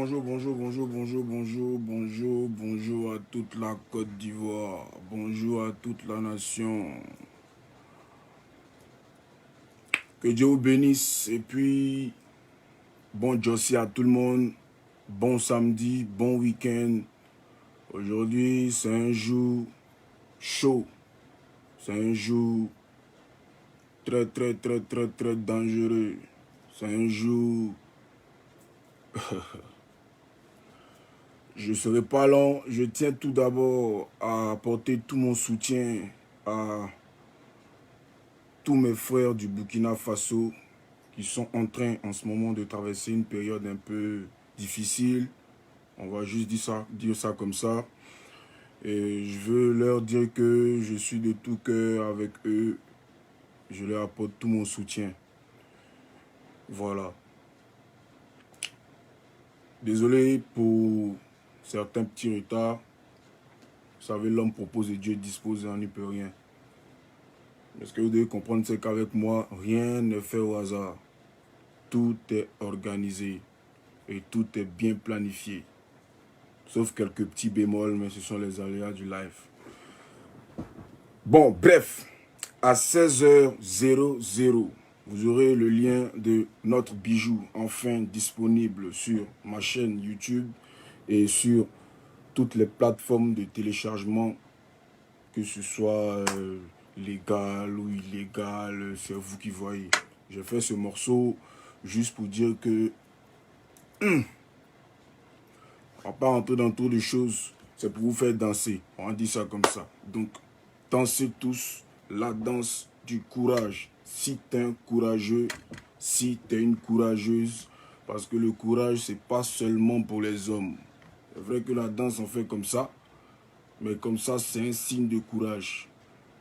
bonjour à toute la Côte d'Ivoire, bonjour à toute la nation. Que Dieu vous bénisse et puis bon Jossi à tout le monde, bon samedi, bon week-end. Aujourd'hui c'est un jour chaud, c'est un jour très dangereux, c'est un jour... Je ne serai pas long. Je tiens tout d'abord à apporter tout mon soutien à tous mes frères du Burkina Faso qui sont en train en ce moment de traverser une période un peu difficile. On va juste dire ça comme ça. Et je veux leur dire que je suis de tout cœur avec eux. Je leur apporte tout mon soutien. Voilà. Désolé pour certains petits retards. Vous savez, l'homme propose et Dieu dispose et on n'y peut rien. Mais ce que vous devez comprendre, c'est qu'avec moi, rien n'est fait au hasard. Tout est organisé et tout est bien planifié. Sauf quelques petits bémols, mais ce sont les aléas du live. Bon, bref, à 16h00, vous aurez le lien de notre bijou enfin disponible sur ma chaîne YouTube et sur toutes les plateformes de téléchargement, que ce soit légal ou illégal, c'est vous qui voyez. J'ai fait ce morceau juste pour dire que on va pas rentrer dans trop de choses, c'est pour vous faire danser, on dit ça comme ça. Donc, dansez tous la danse du courage. Si tu es un courageux, si tu es une courageuse, parce que le courage, c'est pas seulement pour les hommes. C'est vrai que la danse, on fait comme ça, mais comme ça, c'est un signe de courage.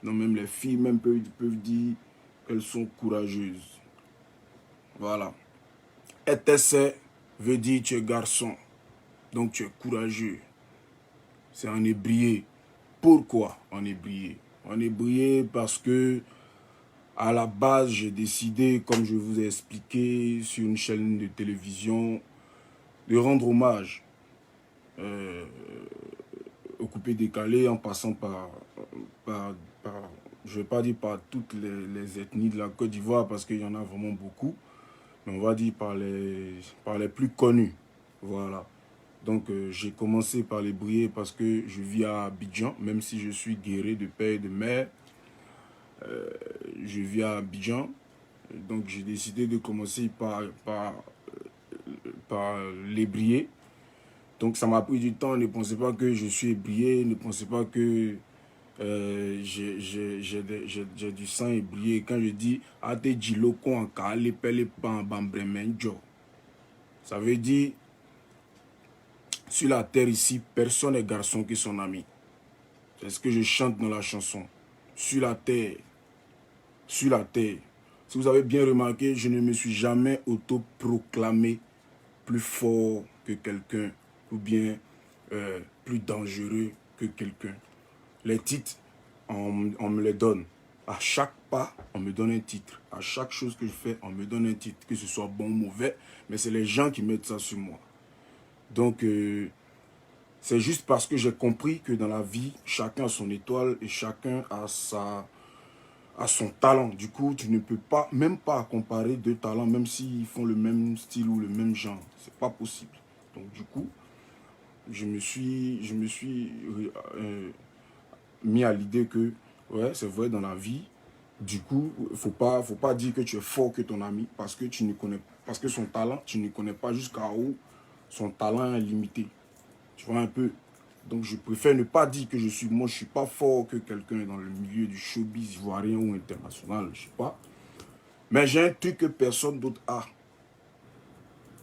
Non, même les filles même peuvent dire qu'elles sont courageuses. Voilà. ETC veut dire tu es garçon. Donc tu es courageux. C'est en ébrié. Pourquoi en ébrié? En ébrié parce que à la base, j'ai décidé, comme je vous ai expliqué sur une chaîne de télévision, de rendre hommage au coupé décalé en passant par je ne vais pas dire par toutes les ethnies de la Côte d'Ivoire parce qu'il y en a vraiment beaucoup, mais on va dire par les plus connus. Voilà. Donc j'ai commencé par les briller parce que je vis à Abidjan, même si je suis guéri de père et de mère. Je vis à Abidjan. Donc j'ai décidé de commencer par les briller. Donc ça m'a pris du temps, ne pensez pas que je suis ébrié, ne pensez pas que j'ai du sang ébrié. Quand je dis Ate Djiloko en Kale Pele Pan Bambremenjo, ça veut dire sur la terre ici, personne n'est garçon que son ami. C'est ce que je chante dans la chanson. Sur la terre, sur la terre. Si vous avez bien remarqué, je ne me suis jamais autoproclamé plus fort que quelqu'un ou bien plus dangereux que quelqu'un. Les titres, on me les donne. À chaque pas, on me donne un titre. À chaque chose que je fais, on me donne un titre. Que ce soit bon ou mauvais, mais c'est les gens qui mettent ça sur moi. Donc, c'est juste parce que j'ai compris que dans la vie, chacun a son étoile et chacun a son talent. Du coup, tu ne peux pas, même pas comparer deux talents, même s'ils font le même style ou le même genre. C'est pas possible. Donc, du coup, je me suis mis à l'idée que, ouais, c'est vrai, dans la vie, du coup, faut pas dire que tu es fort que ton ami parce que tu ne connais, parce que son talent, tu ne connais pas jusqu'à où son talent est limité. Tu vois un peu. Donc je préfère ne pas dire que moi je suis pas fort que quelqu'un dans le milieu du showbiz ivoirien ou international, je sais pas. Mais j'ai un truc que personne d'autre a.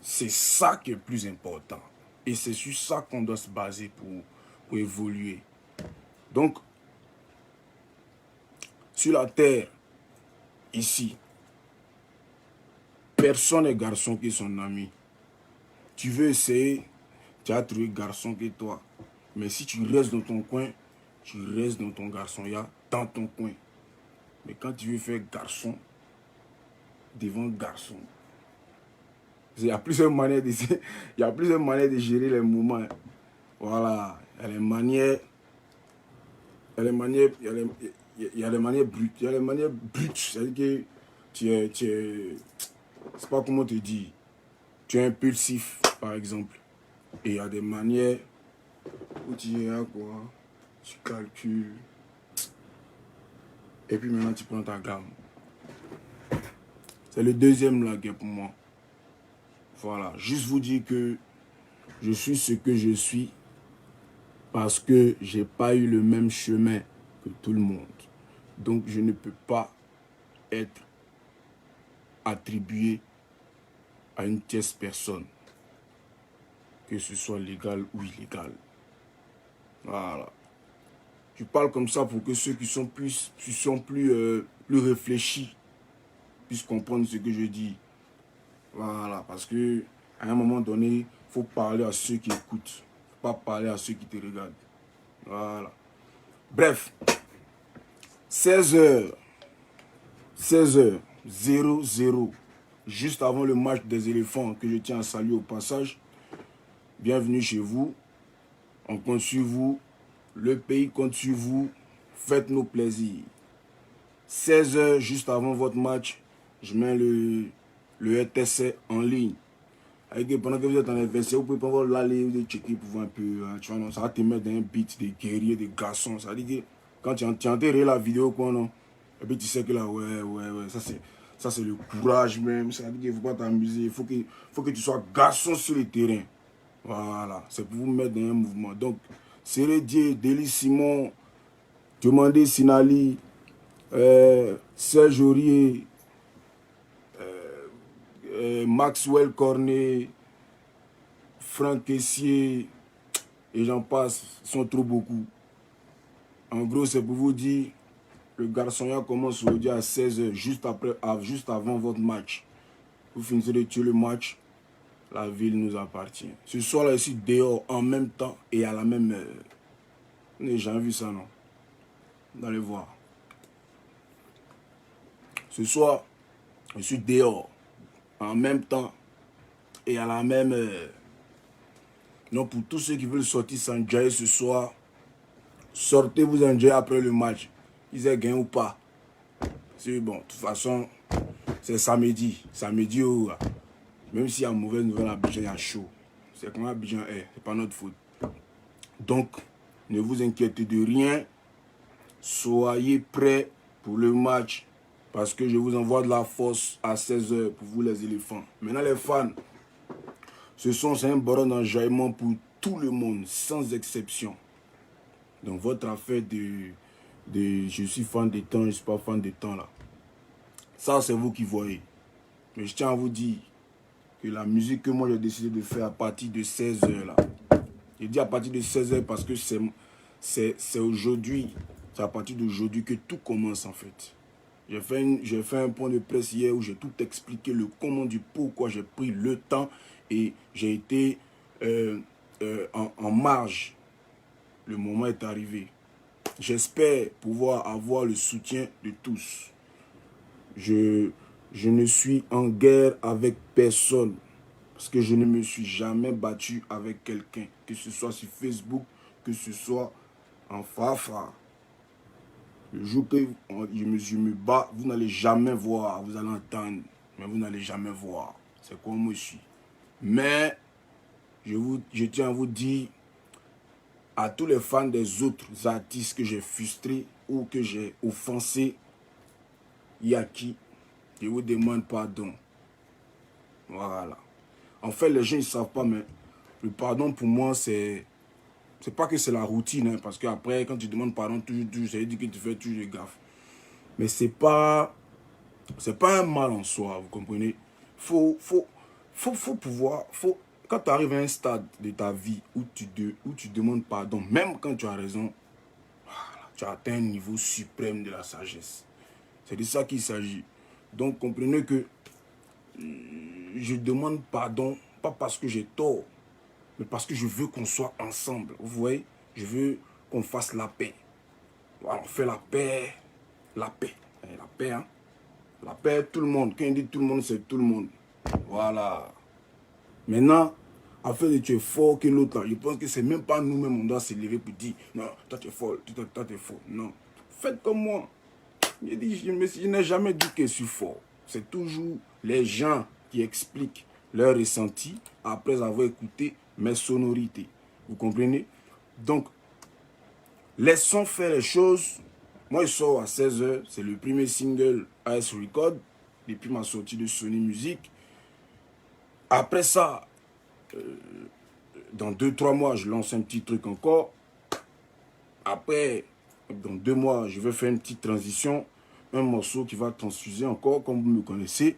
C'est ça qui est le plus important. Et c'est sur ça qu'on doit se baser pour évoluer. Donc, sur la terre, ici, personne n'est garçon que son ami. Tu veux essayer, tu as trouvé garçon que toi. Mais si tu restes dans ton coin, tu restes dans ton garçon, dans ton coin. Mais quand tu veux faire garçon, devant garçon, Il y a plusieurs manières de, il y a plusieurs manières de gérer les moments. Hein. Voilà. Il y a les manières. Il y a les manières. Il y a les manières brutes. Il y a les manières brutes. C'est-à-dire que tu es. C'est pas comment te dire. Tu es impulsif, par exemple. Et il y a des manières où tu es là, quoi. Tu calcules. Et puis maintenant, tu prends ta gamme. C'est le deuxième là qui est pour moi. Voilà. Juste vous dire que je suis ce que je suis parce que j'ai pas eu le même chemin que tout le monde. Donc, je ne peux pas être attribué à une tierce personne, que ce soit légal ou illégal. Voilà. Je parle comme ça pour que ceux qui sont plus réfléchis puissent comprendre ce que je dis. Voilà, parce que à un moment donné, il faut parler à ceux qui écoutent, pas parler à ceux qui te regardent. Voilà. Bref, 16h, 00, juste avant le match des éléphants que je tiens à saluer au passage. Bienvenue chez vous. On compte sur vous. Le pays compte sur vous. Faites-nous plaisir. 16h, juste avant votre match, je mets le RTC en ligne. Pendant que vous êtes en adversaire, vous pouvez pas voir l'aller, vous checker pour voir un peu. Tu vois, non, ça va te mettre dans un beat des guerriers, des garçons. Ça veut dire que quand tu enterres la vidéo, quoi, non? Et puis tu sais que là, ouais, ça c'est le courage même. Ça veut dire qu'il ne faut pas t'amuser. Il faut que tu sois garçon sur le terrain. Voilà, c'est pour vous mettre dans un mouvement. Donc, Sérédier, Délis Simon, Demandé Sinali, Serge Aurier, Maxwell Cornet, Franck Kessier, et j'en passe, sont trop beaucoup. En gros, c'est pour vous dire, le garçon commence aujourd'hui à 16h, juste avant votre match. Vous finissez de tuer le match, la ville nous appartient. Ce soir-là, ici, dehors, en même temps et à la même heure. Vous n'avez jamais vu ça, non? Vous allez voir. Ce soir, je suis dehors, en même temps et à la même heure. Donc, pour tous ceux qui veulent sortir s'enjailler ce soir, sortez vous enjailler après le match. Ils aient gagné ou pas. C'est bon, de toute façon, c'est samedi. Samedi, oh, même s'il y a une mauvaise nouvelle à Abidjan, il y a chaud. C'est comme Abidjan est, c'est pas notre faute. Donc, ne vous inquiétez de rien. Soyez prêts pour le match. Parce que je vous envoie de la force à 16h pour vous les éléphants. Maintenant les fans, c'est un baron d'enjaillement pour tout le monde, sans exception. Donc votre affaire de je suis fan des temps, je ne suis pas fan des temps là. Ça c'est vous qui voyez. Mais je tiens à vous dire que la musique que moi j'ai décidé de faire à partir de 16h là. Je dis à partir de 16h parce que c'est aujourd'hui, c'est à partir d'aujourd'hui que tout commence en fait. J'ai fait un point de presse hier où j'ai tout expliqué, le comment du pourquoi j'ai pris le temps et j'ai été en marge. Le moment est arrivé. J'espère pouvoir avoir le soutien de tous. Je ne suis en guerre avec personne parce que je ne me suis jamais battu avec quelqu'un, que ce soit sur Facebook, que ce soit en Fafa. Le jour que je me bats, vous n'allez jamais voir. Vous allez entendre, mais vous n'allez jamais voir. C'est comme moi je suis. Mais, je tiens à vous dire, à tous les fans des autres artistes que j'ai frustrés ou que j'ai offensés, Yaki, je vous demande pardon. Voilà. En fait, les gens ne savent pas, mais le pardon pour moi, c'est pas que c'est la routine, hein, parce qu'après, quand tu demandes pardon, toujours, ça veut dire que tu fais toujours gaffe. Mais c'est pas un mal en soi, vous comprenez. Faut pouvoir, quand tu arrives à un stade de ta vie où tu demandes pardon, même quand tu as raison, tu as atteint un niveau suprême de la sagesse. C'est de ça qu'il s'agit. Donc comprenez que je demande pardon, pas parce que j'ai tort, mais parce que je veux qu'on soit ensemble. Vous voyez, je veux qu'on fasse la paix. Voilà, on fait la paix. La paix. La paix, hein. La paix, tout le monde. Quand il dit tout le monde, c'est tout le monde. Voilà. Maintenant, afin de tu es fort que l'autre là, je pense que c'est même pas nous-mêmes, on doit s'élever pour dire, non, toi tu es fort, toi tu es fort. Non, faites comme moi. Je n'ai jamais dit que je suis fort. C'est toujours les gens qui expliquent leur ressenti après avoir écouté mes sonorités. Vous comprenez? Donc, laissons faire les choses. Moi, je sors à 16h. C'est le premier single AS Record depuis ma sortie de Sony Music. Après ça, dans 2-3 mois, je lance un petit truc encore. Après, dans 2 mois, je vais faire une petite transition. Un morceau qui va transfuser encore, comme vous me connaissez.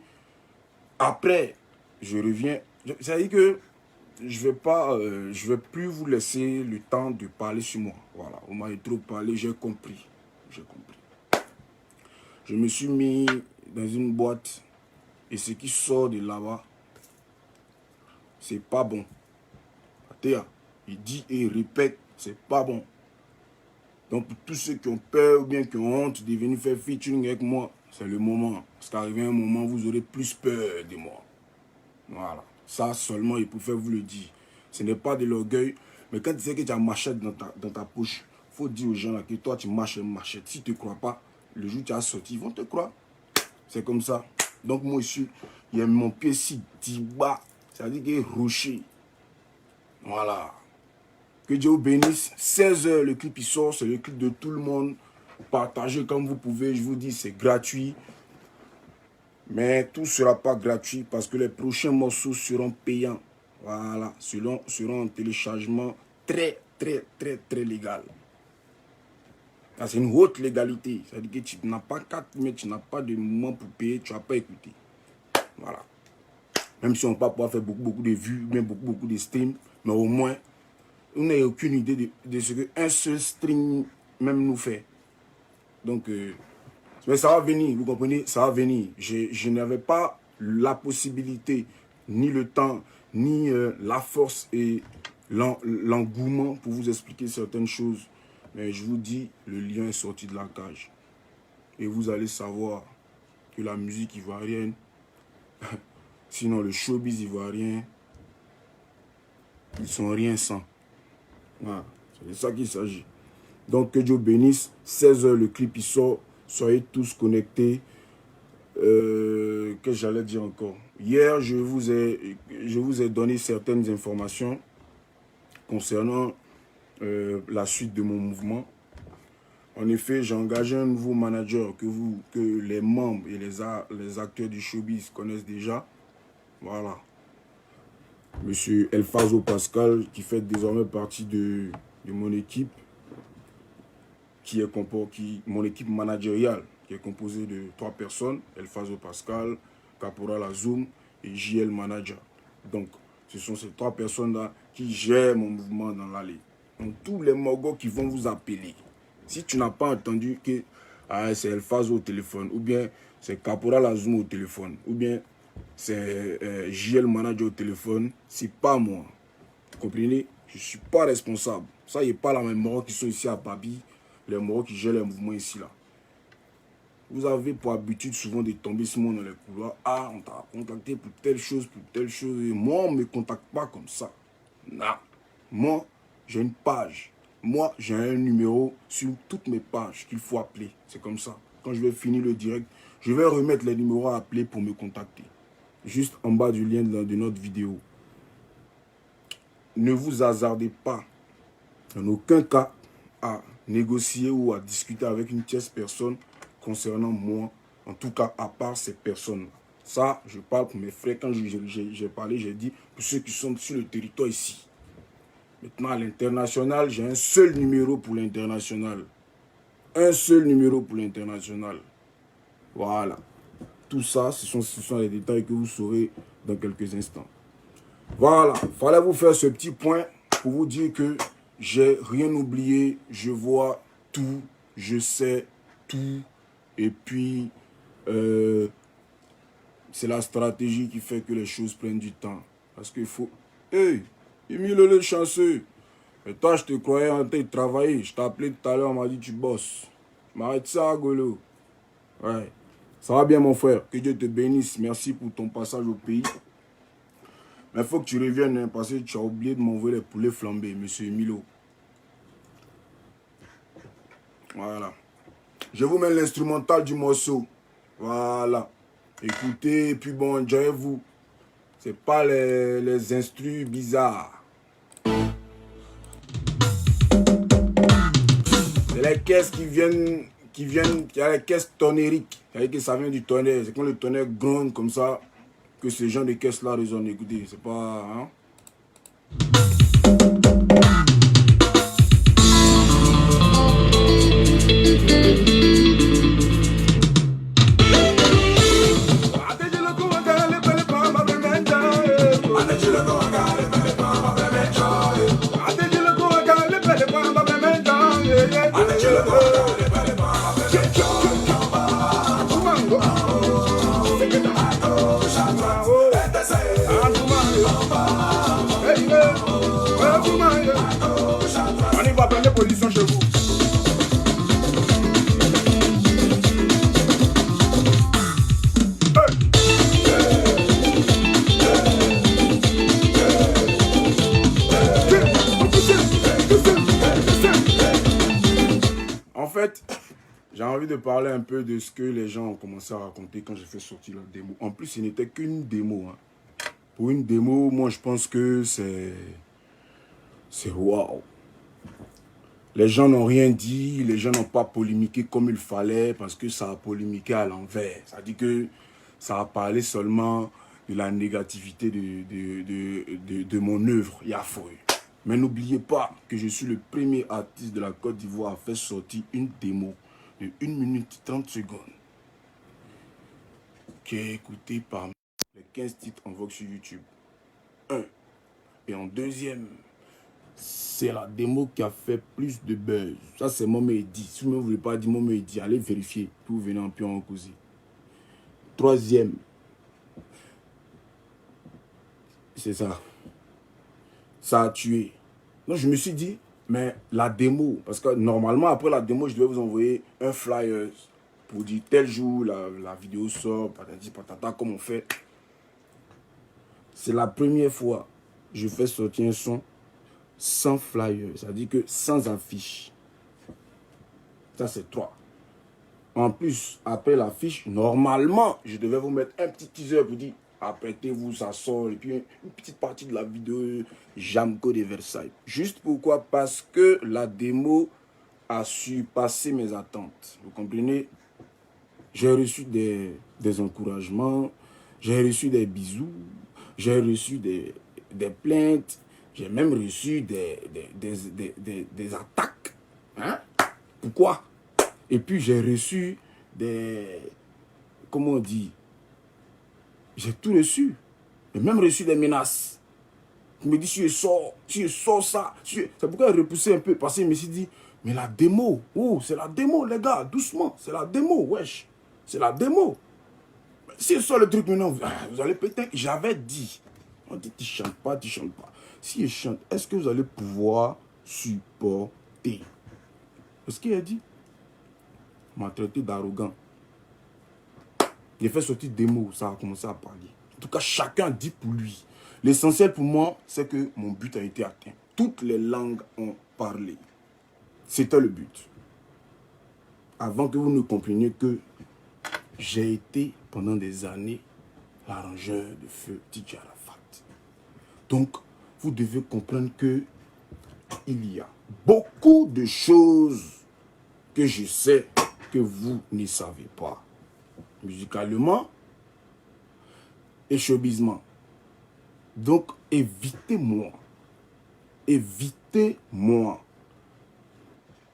Après, je reviens. Ça veut dire que je vais plus vous laisser le temps de parler sur moi. Voilà, on m'a trop parlé, j'ai compris. J'ai compris. Je me suis mis dans une boîte et ce qui sort de là-bas, c'est pas bon. Théa, il dit et il répète, c'est pas bon. Donc pour tous ceux qui ont peur ou bien qui ont honte de venir faire featuring avec moi, c'est le moment. Parce qu'arrivé un moment, vous aurez plus peur de moi. Voilà. Ça seulement, il préfère vous le dire. Ce n'est pas de l'orgueil. Mais quand tu sais que tu as une machette dans ta poche, il faut dire aux gens là que toi, tu marches une machette. Si tu ne crois pas, le jour où tu as sorti, ils vont te croire. C'est comme ça. Donc moi, ici, il y a mon pied ici, bas. Ça veut dire qu'il est rocher. Voilà. Que Dieu vous bénisse. 16h, le clip il sort. C'est le clip de tout le monde. Partagez comme vous pouvez. Je vous dis, c'est gratuit. Mais tout ne sera pas gratuit parce que les prochains morceaux seront payants. Voilà, seront un téléchargement très légal. C'est une haute légalité. C'est-à-dire que tu n'as pas 4 mais tu n'as pas de moment pour payer, tu n'as pas écouté. Voilà. Même si on ne peut pas pouvoir faire beaucoup de vues, même beaucoup de streams, mais au moins, on n'a aucune idée de ce qu'un seul stream même nous fait. Donc, mais ça va venir, vous comprenez, ça va venir. Je n'avais pas la possibilité, ni le temps, ni la force et l'engouement pour vous expliquer certaines choses. Mais je vous dis, le lion est sorti de la cage. Et vous allez savoir que la musique ivoirienne, sinon le showbiz ivoirien, ils sont rien sans. Voilà, c'est de ça qu'il s'agit. Donc que Dieu bénisse. 16h, le clip il sort. Soyez tous connectés. Que j'allais dire encore. Hier, je vous ai donné certaines informations concernant la suite de mon mouvement. En effet, j'ai engagé un nouveau manager que les membres et les acteurs du showbiz connaissent déjà. Voilà. Monsieur Elfazo Pascal, qui fait désormais partie de mon équipe, mon équipe managériale, qui est composée de 3 personnes, Elfazo Pascal, Caporal Azoum et JL Manager. Donc, ce sont ces 3 personnes-là qui gèrent mon mouvement dans l'allée. Donc, tous les mogos qui vont vous appeler, si tu n'as pas entendu que c'est Elfazo au téléphone, ou bien c'est Caporal Azoum au téléphone, ou bien c'est JL Manager au téléphone, c'est pas moi. Vous comprenez? Je ne suis pas responsable. Ça, il n'y a pas la même mogos qui sont ici à Babi, les mogos qui gèrent les mouvements ici là. Vous avez pour habitude souvent de tomber sur moi dans les couloirs. Ah, on t'a contacté pour telle chose, Et moi, on ne me contacte pas comme ça. Non. Moi, j'ai une page. Moi, j'ai un numéro sur toutes mes pages qu'il faut appeler. C'est comme ça. Quand je vais finir le direct, je vais remettre les numéros à appeler pour me contacter. Juste en bas du lien de notre vidéo. Ne vous hasardez pas, en aucun cas, à négocier ou à discuter avec une tierce personne concernant moi, en tout cas à part ces personnes. Ça, je parle pour mes frères. Quand j'ai parlé, j'ai dit pour ceux qui sont sur le territoire ici. Maintenant, à l'international, j'ai un seul numéro pour l'international. Un seul numéro pour l'international. Voilà. Tout ça, ce sont les détails que vous saurez dans quelques instants. Voilà. Fallait vous faire ce petit point pour vous dire que j'ai rien oublié. Je vois tout. Je sais tout. Et puis, c'est la stratégie qui fait que les choses prennent du temps. Parce qu'il faut... Hey, Emile le chanceux. Mais toi, je te croyais en train de travailler. Je t'ai appelé tout à l'heure, on m'a dit tu bosses. M'arrête ça, Golo. Ouais. Ça va bien, mon frère. Que Dieu te bénisse. Merci pour ton passage au pays. Mais il faut que tu reviennes, hein, parce que tu as oublié de m'envoyer les poulets flambés, monsieur Milo. Voilà. Je vous mets l'instrumental du morceau. Voilà. Écoutez, et puis bon, enjoyez-vous. C'est pas les instrus bizarres. C'est les caisses qui viennent, il y a les caisses tonériques. C'est-à-dire que ça vient du tonnerre. C'est quand le tonnerre gronde comme ça que ce genre de caisses-là résonnent. Écoutez, c'est pas... Hein? On y va prendre les positions chez vous. En fait, j'ai envie de parler un peu de ce que les gens ont commencé à raconter quand j'ai fait sortir la démo. En plus, ce n'était qu'une démo. Hein. Pour une démo, moi, je pense que c'est waouh. Les gens n'ont rien dit, les gens n'ont pas polémiqué comme il fallait parce que ça a polémiqué à l'envers. Ça dit que ça a parlé seulement de la négativité de mon œuvre, Yafoy. Mais n'oubliez pas que je suis le premier artiste de la Côte d'Ivoire à faire sortir une démo de 1 minute 30 secondes qui est écoutée par les 15 titres en vogue sur YouTube. Et en deuxième, c'est la démo qui a fait plus de buzz. Ça, c'est Momédi. Si vous ne voulez pas dire Momédi, allez vérifier. Puis vous venez en pion en causer. Troisième, c'est ça. Ça a tué. Donc, je me suis dit, mais la démo, parce que normalement, après la démo, je devais vous envoyer un flyer pour dire tel jour, la vidéo sort, patati patata, comme on fait. C'est la première fois que je fais sortir un son sans flyer, c'est-à-dire que sans affiche. Ça, c'est 3. En plus, après l'affiche, normalement, je devais vous mettre un petit teaser pour dire apprêtez-vous, ça sort. Et puis, une petite partie de la vidéo Jamco de Versailles. Juste pourquoi? Parce que la démo a su passer mes attentes. Vous comprenez? J'ai reçu des encouragements, j'ai reçu des bisous, j'ai reçu des plaintes. J'ai même reçu des attaques. Hein? Pourquoi? Et puis j'ai reçu des... Comment on dit? J'ai tout reçu. J'ai même reçu des menaces. Je me dis, si je sors ça... C'est pourquoi j'ai repoussé un peu. Parce que je me suis dit, mais la démo, oh, c'est la démo, les gars, doucement. C'est la démo, wesh. C'est la démo. Si je sors le truc maintenant, vous allez péter. J'avais dit. On dit, tu chantes pas, tu chantes pas. Si je chante, est-ce que vous allez pouvoir supporter? Ce qu'il a dit, m'a traité d'arrogant. J'ai fait sortir des mots, ça a commencé à parler. En tout cas, chacun dit pour lui. L'essentiel pour moi, c'est que mon but a été atteint. Toutes les langues ont parlé. C'était le but. Avant que vous ne compreniez que j'ai été pendant des années l'arrangeur de feu DJ Arafat. Donc, vous devez comprendre que il y a beaucoup de choses que je sais que vous ne savez pas. Musicalement et showbizement. Donc, évitez-moi. Évitez-moi.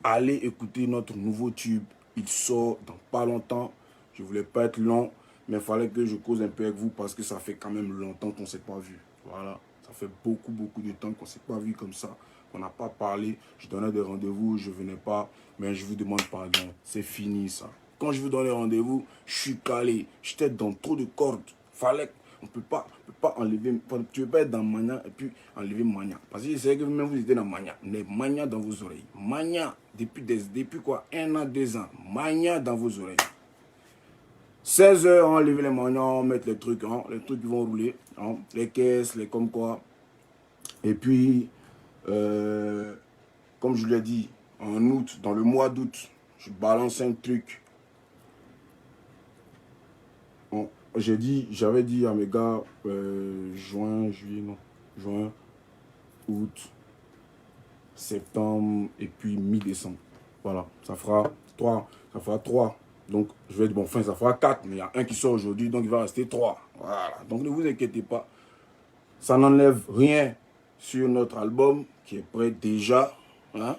Allez écouter notre nouveau tube. Il sort dans pas longtemps. Je voulais pas être long, mais il fallait que je cause un peu avec vous parce que ça fait quand même longtemps qu'on ne s'est pas vu. Voilà. Ça fait beaucoup de temps qu'on ne s'est pas vu comme ça. On n'a pas parlé. Je donnais des rendez-vous, je ne venais pas. Mais je vous demande pardon. C'est fini ça. Quand je vous donne rendez-vous, je suis calé. J'étais dans trop de cordes. Fallait. On ne peut pas enlever. Tu ne peux pas être dans Mania et puis enlever Mania. Parce que je sais que même vous étiez dans Mania. Mais Mania dans vos oreilles. Mania depuis quoi? 1 an, 2 ans. Mania dans vos oreilles. 16h, on lève les moignons, on met les trucs qui vont rouler, hein, les caisses, les comme quoi. Et puis, comme je l'ai dit, en août, dans le mois d'août, je balance un truc. J'avais dit à mes gars, juin, juillet, non, juin, août, septembre et puis mi-décembre. Voilà, ça fera 3. Ça fera 3. Donc, je vais dire, bon, enfin, ça fera 4, mais il y a un qui sort aujourd'hui, donc il va rester 3. Voilà, donc ne vous inquiétez pas. Ça n'enlève rien sur notre album qui est prêt déjà. Hein?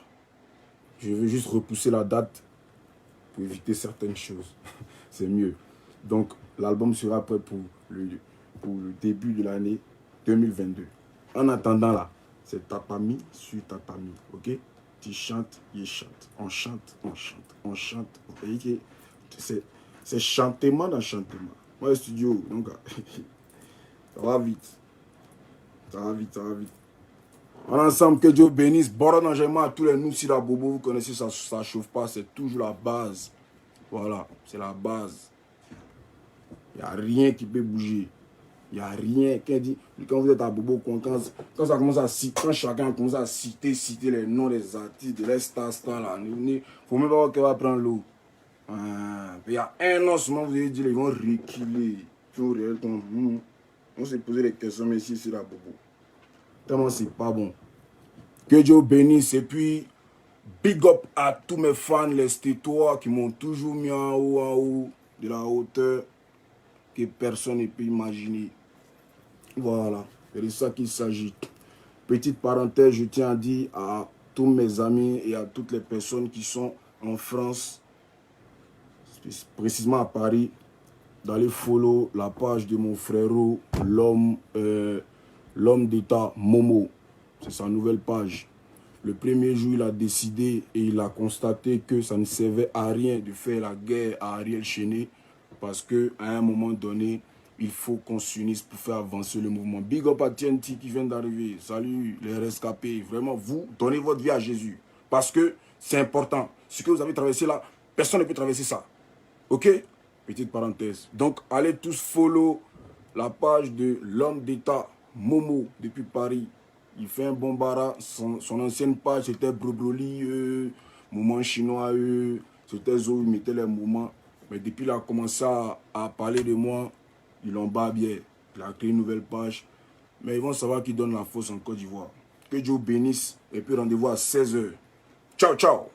Je veux juste repousser la date pour éviter certaines choses. C'est mieux. Donc, l'album sera prêt pour le début de l'année 2022. En attendant là, c'est tatami sur tatami. Ok? Tu chantes, il chante. On chante, on chante, on chante. Okay? C'est chantement dans chantement. Moi, le studio, donc, ça va vite. Ça va vite, ça va vite. En ensemble, que Dieu bénisse. Bon enchaînement à tous les nous, si la bobo, vous connaissez, ça ne chauffe pas. C'est toujours la base. Voilà, c'est la base. Il n'y a rien qui peut bouger. Il n'y a rien. Quand vous êtes à bobo, quand ça commence à citer, quand chacun commence à citer les noms des artistes, de les stars là, il ne faut même pas voir qu'elle va prendre l'eau. Il y a un an seulement, vous avez dit, ils vont reculer. On s'est posé des questions, mais ici, c'est la bobo. Tellement c'est pas bon. Que Dieu bénisse. Et puis, big up à tous mes fans, les stétois qui m'ont toujours mis en haut, de la hauteur que personne ne peut imaginer. Voilà, c'est de ça qu'il s'agit. Petite parenthèse, je tiens à dire à tous mes amis et à toutes les personnes qui sont en France, précisément à Paris, d'aller follow la page de mon frérot, l'homme d'État Momo. C'est sa nouvelle page. Le premier jour, il a décidé et il a constaté que ça ne servait à rien de faire la guerre à Ariel Chéné parce qu'à un moment donné, il faut qu'on s'unisse pour faire avancer le mouvement. Big up à TNT qui vient d'arriver. Salut les rescapés. Vraiment, vous, donnez votre vie à Jésus. Parce que c'est important. Ce que vous avez traversé là, personne ne peut traverser ça. Ok? Petite parenthèse. Donc, allez tous follow la page de l'homme d'État Momo depuis Paris. Il fait un bon bara. Son ancienne page, c'était Brobroli, mouvement chinois, c'était Zo, il mettait les mouvements. Mais depuis qu'il a commencé à parler de moi, il en bat bien. Il a créé une nouvelle page. Mais ils vont savoir qu'il donne la force en Côte d'Ivoire. Que Dieu bénisse. Et puis rendez-vous à 16h. Ciao, ciao.